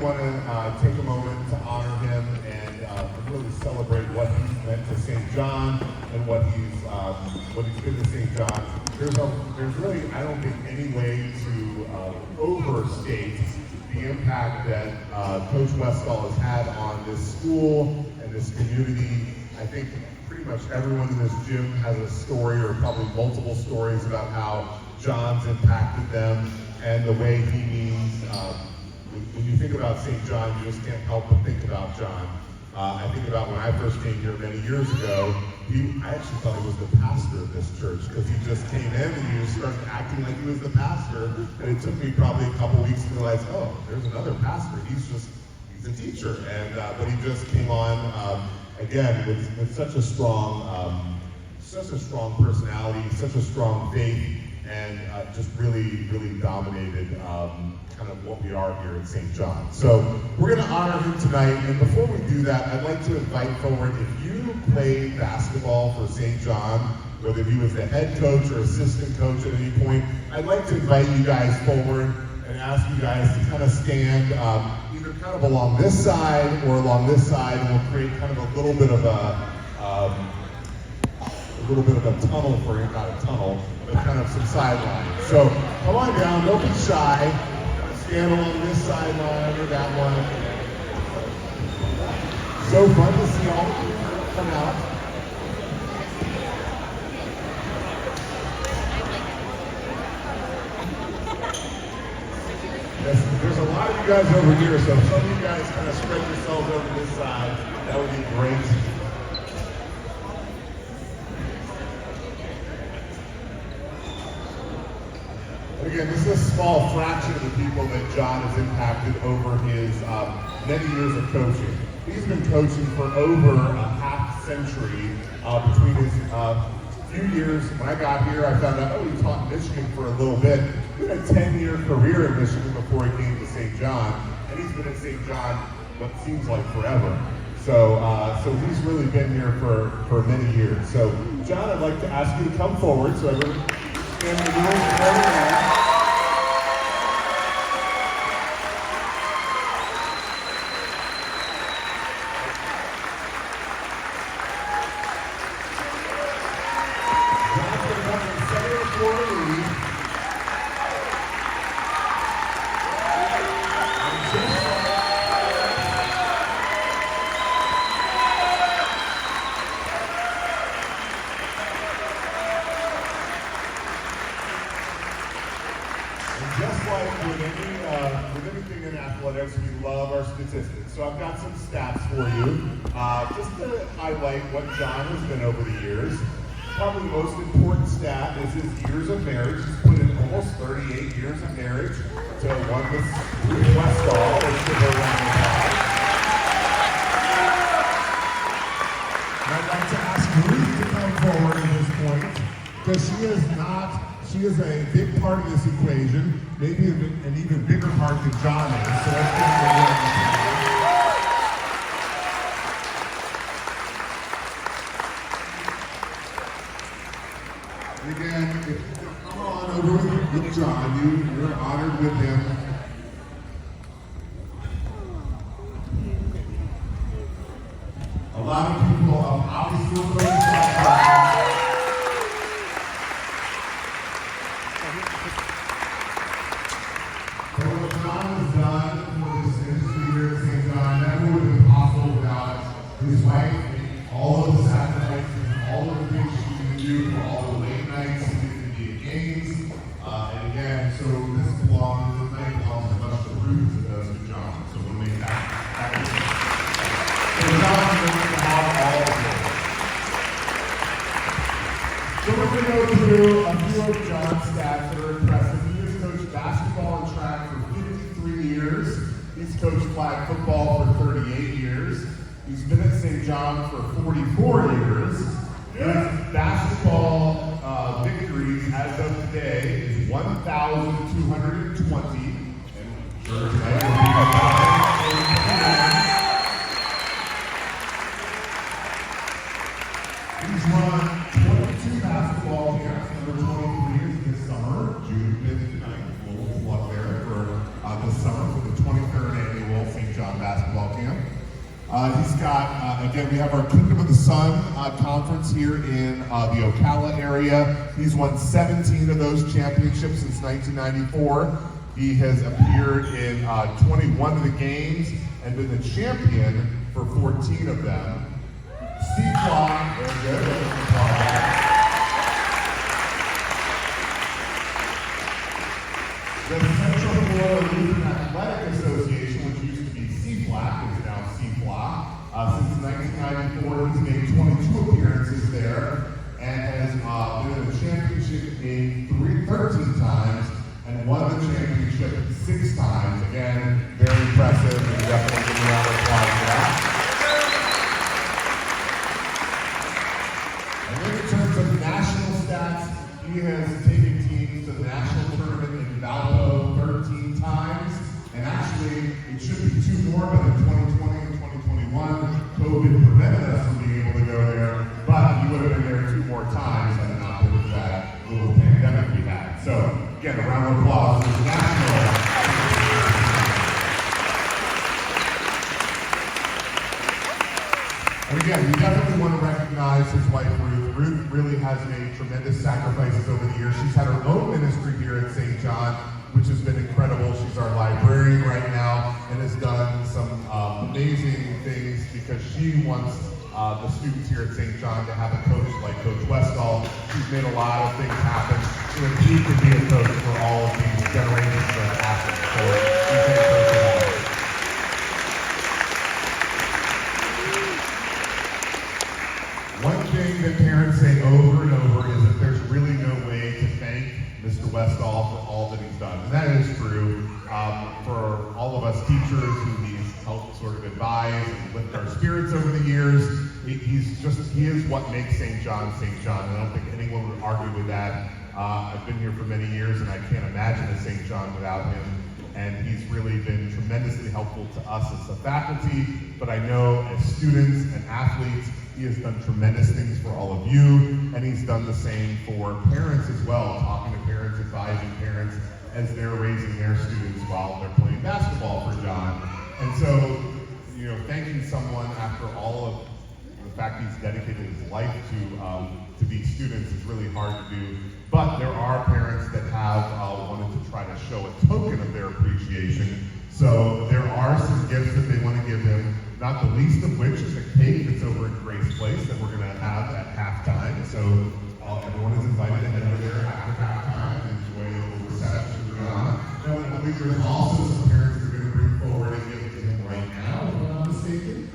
I want to take a moment to honor him and really celebrate what he's meant to St. John and what he's been to St. John. There's really, I don't think, any way to overstate the impact that Coach Westol has had on this school and this community. I think pretty much everyone in this gym has a story or probably multiple stories about how John's impacted them and the way he means. When you think about St. John, you just can't help but think about John. I think about when I first came here many years ago, I actually thought he was the pastor of this church because he just came in and he just started acting like he was the pastor. And it took me probably a couple weeks to realize, oh, there's another pastor. He's a teacher. And but he just came on again with such a strong personality, such a strong faith, and just really dominated kind of what we are here at St. John. So we're going to honor him tonight, and before we do that, I'd like to invite forward, if you played basketball for St. John, whether he was the head coach or assistant coach at any point, I'd like to invite you guys forward and ask you guys to kind of stand either kind of along this side or along this side, and we'll create kind of a little bit of a tunnel for you, not a tunnel, but kind of some sidelines. So come on down, don't be shy. Stand along this sideline or that one. So fun to see all of you come out. There's a lot of you guys over here, so if some of you guys kind of spread yourselves over this side, that would be great. Again, this is a small fraction of the people that John has impacted over his many years of coaching. He's been coaching for over a half century between his few years. When I got here, I found out, he taught Michigan for a little bit. He had a 10-year career in Michigan before he came to St. John, and he's been at St. John what seems like forever. So he's really been here for many years. So, John, I'd like to ask you to come forward so everyone stand in the room. With anything in athletics, we love our statistics. So I've got some stats for you, just to highlight what John has been over the years. Probably the most important stat is his years of marriage. He's put in almost 38 years of marriage to one with Westol. Let's give her a round of applause. And I'd like to ask Ruth to come forward at this point, because she is a big part of this equation, maybe an even bigger part than John is. So let's give her a round of applause. Again, if you come on over with John, you're honored with him. A lot of people obviously know John. But what John has done for this industry here at St. John never would have been possible without his wife, all of the sacrifices, all of the things she can do for all the late nights in the games. And again, so this belongs as much to Ruth as it does to John. So we'll make that happen. So John's going to have all of it. So we're going to go through a few of John's stats that are impressive. He has coached basketball and track for 53 years. He's coached flag football for 38 years. He's been at St. John for 44 years. His basketball victories as of today is 1,220. And sure tonight will be He's won 22 basketball camps, number 23 this summer, June 5th and 9th. We'll plug there for this summer for the 23rd annual basketball camp. He's got, again, we have our Kingdom of the Sun conference here in the Ocala area. He's won 17 of those championships since 1994. He has appeared in 21 of the games and been the champion for 14 of them. Steve Clark, very good. The Central Florida Lutheran Athletic Association, which used to be CFLAC, is now CFLA. Since 1994, he's made 22 appearances there and has been in the championship in 13 times and won the championship 6 times. Again, very impressive, and definitely give a round of applause for that. And then in terms of national stats, he has taken teams to the national tournament in Valpo 13 times, and actually it should be 2 more, but in 2020 and 2021, COVID prevented us from being able to go there, but he would have been there 2 more times had it not been for that little pandemic we had. So again, a round of applause for the national. And again, we definitely want to recognize his wife, Ruth. Ruth really has made tremendous sacrifices over the years. She's had her own ministry here at St. John, which has been incredible. She's our librarian right now and has done some amazing things because she wants the students here at St. John to have a coach like Coach Westol. She's made a lot of things happen so that he can be a coach for all of these generations of athletes. So we thank her for that. One thing that parents say over and over is that there's really no way to thank Mr. Westol for all that he's done. And that is true for all of us teachers who he's helped sort of advise and lift our spirits over the years. He is what makes St. John St. John. And I don't think anyone would argue with that. I've been here for many years and I can't imagine a St. John without him. And he's really been tremendously helpful to us as a faculty, but I know as students and athletes, he has done tremendous things for all of you, and he's done the same for parents as well, talking to parents, advising parents as they're raising their students while they're playing basketball for John. And so, you know, thanking someone after all of the fact he's dedicated his life to these students is really hard to do. But there are parents that have wanted to try to show a token of their appreciation. So there are some gifts that they want to give him, not the least of which is a cake that's over at Grace Place that we're going to have at halftime. So everyone is invited to head over there after halftime and enjoy the reception going on. Now, I believe there's also some parents that are going to bring forward and give it to him right now, if I'm not mistaken.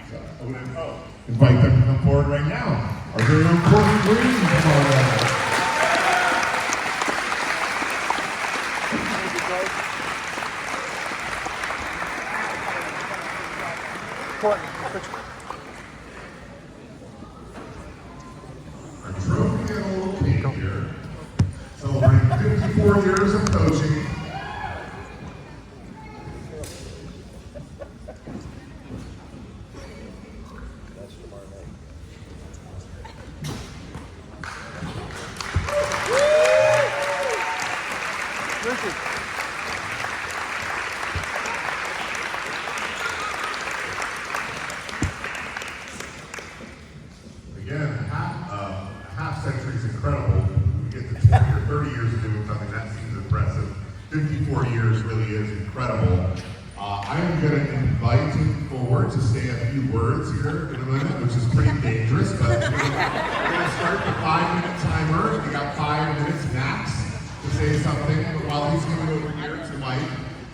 So I'm going to invite them to come forward right now. Our very own Courtney Green is on that. Our trophy and a little cake here. Celebrating 54 years of coaching. Again, a half century is incredible. We get to 20 or 30 years of doing something, that seems impressive. 54 years really is incredible. I am going to invite him forward to say a few words here in a minute, which is pretty dangerous, but we're going to start the 5-minute timer. We got 5 minutes max to say something, but while he's coming over here to the mic,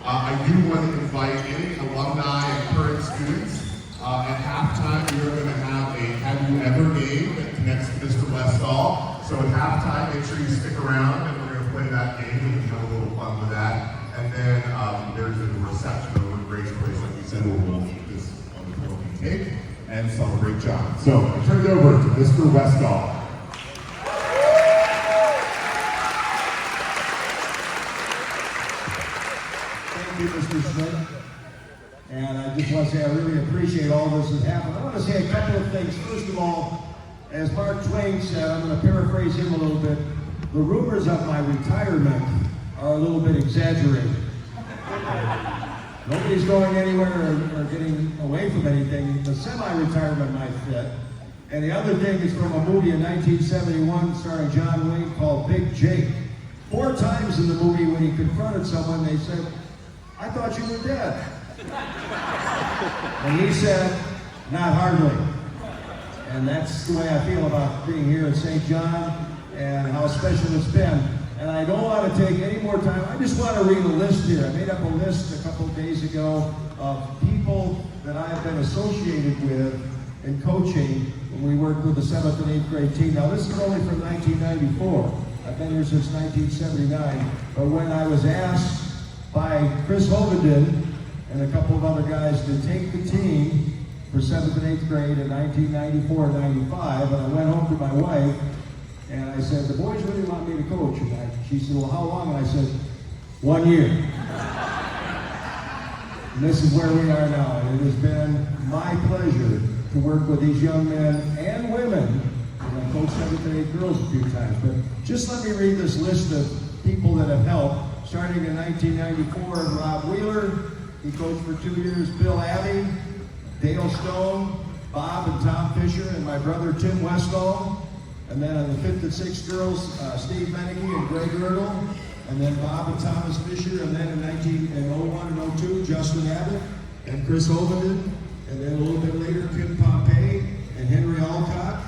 I do want to invite any alumni and current students. At halftime, we are going to have a Have You Ever game that connects to Mr. Westol. So at halftime, make sure you stick around and we're going to play that game. We can have a little fun with that. And then there's a reception over at Grace Place, like we said, where we'll eat this wonderful cake and celebrate John. So I turn it over to Mr. Westol. Thank you, Mr. Schmidt. And I just want to say I really appreciate all this has happened. I want to say a couple of things. First of all, as Mark Twain said, I'm going to paraphrase him a little bit. The rumors of my retirement are a little bit exaggerated. Nobody's going anywhere or getting away from anything. The semi-retirement might fit. And the other thing is from a movie in 1971 starring John Wayne called Big Jake. 4 times in the movie when he confronted someone, they said, "I thought you were dead." And he said, "Not hardly." And that's the way I feel about being here at St. John and how special it's been. And I don't want to take any more time. I just want to read a list here. I made up a list a couple of days ago of people that I have been associated with in coaching when we worked with the 7th and 8th grade team. Now this is only from 1994. I've been here since 1979. But when I was asked by Chris Hovenden and a couple of other guys to take the team for 7th and 8th grade in 1994-95, and I went home to my wife and I said, "The boys really want me to coach." And she said, "Well, how long?" And I said, 1 year. And this is where we are now. And it has been my pleasure to work with these young men and women. And I coached 7th and 8th girls a few times. But just let me read this list of people that have helped. Starting in 1994, Rob Wheeler, he coached for 2 years. Bill Abbey, Dale Stone, Bob and Tom Fisher, and my brother Tim Westol. And then on the 5th and 6th girls, Steve Meneke and Greg Erdl. And then Bob and Thomas Fisher. And then in 1901 and 02, Justin Abbott and Chris Hovenden. And then a little bit later, Kim Pompey and Henry Alcott.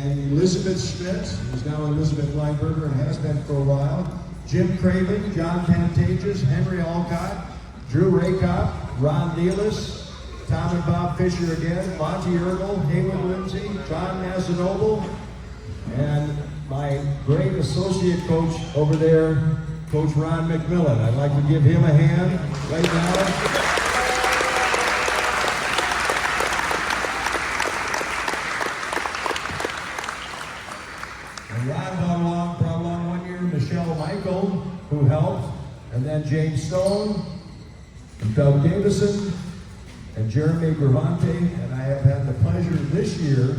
And Elizabeth Schmidt, who's now Elizabeth Lineberger and has been for a while. Jim Craven, John Pantages, Henry Alcott, Drew Raycott, Ron Nealis, Tom and Bob Fisher again, Monty Erdl, Haywood Lindsay, John Mazanoble, and my great associate coach over there, Coach Ron McMillan. I'd like to give him a hand right now. And Ron brought along 1 year Michelle Michael, who helped, and then James Stone, and Doug Davison, and Jeremy Gravante. And I have had the pleasure this year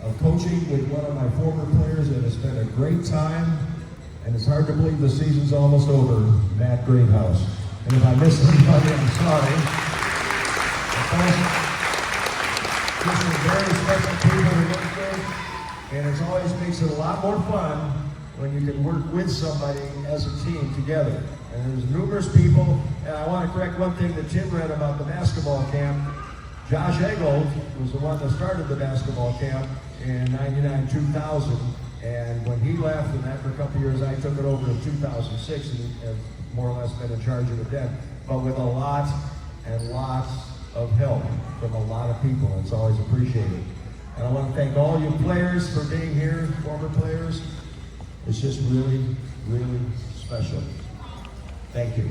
of coaching with one of my former players, and it's been a great time, and it's hard to believe the season's almost over, Matt Greathouse. And if I miss anybody, I'm sorry. Of course, just some very special people to work with, and it always makes it a lot more fun when you can work with somebody as a team together. And there's numerous people, and I want to correct one thing that Tim read about the basketball camp. Josh Eggold was the one that started the basketball camp in 99-2000, and when he left, and after a couple of years, I took it over in 2006 and have more or less been in charge of it then, but with a lot and lots of help from a lot of people. It's always appreciated. And I want to thank all you players for being here, former players. It's just really, really special. Thank you.